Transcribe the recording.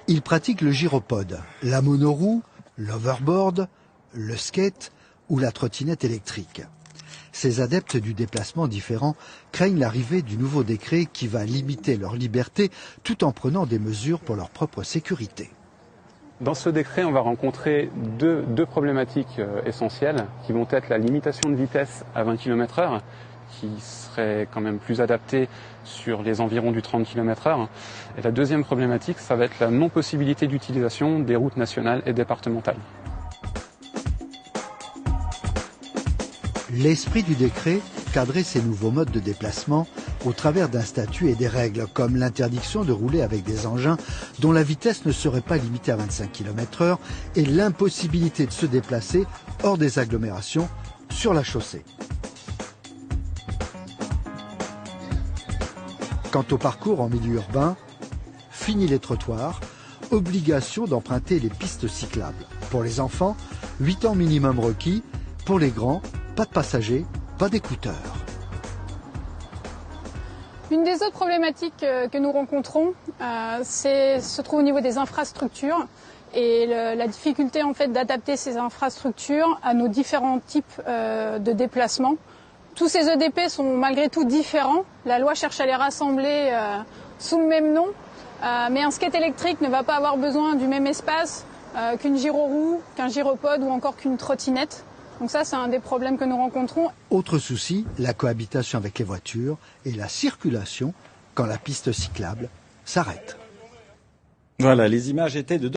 Ils pratiquent le gyropode, la monoroue, l'overboard, le skate ou la trottinette électrique. Ces adeptes du déplacement différent craignent l'arrivée du nouveau décret qui va limiter leur liberté tout en prenant des mesures pour leur propre sécurité. Dans ce décret, on va rencontrer deux problématiques essentielles qui vont être la limitation de vitesse à 20 km/h, qui serait quand même plus adaptée sur les environs du 30 km/h. Et la deuxième problématique, ça va être la non-possibilité d'utilisation des routes nationales et départementales. L'esprit du décret cadrait ces nouveaux modes de déplacement au travers d'un statut et des règles, comme l'interdiction de rouler avec des engins dont la vitesse ne serait pas limitée à 25 km/h et l'impossibilité de se déplacer hors des agglomérations sur la chaussée. Quant au parcours en milieu urbain, fini les trottoirs, obligation d'emprunter les pistes cyclables. Pour les enfants, 8 ans minimum requis. Pour les grands, pas de passagers, pas d'écouteurs. Une des autres problématiques que nous rencontrons se trouve au niveau des infrastructures et la difficulté en fait d'adapter ces infrastructures à nos différents types de déplacements. Tous ces EDP sont malgré tout différents. La loi cherche à les rassembler sous le même nom, mais un skate électrique ne va pas avoir besoin du même espace qu'une gyroroue, qu'un gyropode ou encore qu'une trottinette. Donc ça, c'est un des problèmes que nous rencontrons. Autre souci, la cohabitation avec les voitures et la circulation quand la piste cyclable s'arrête. Voilà, les images étaient de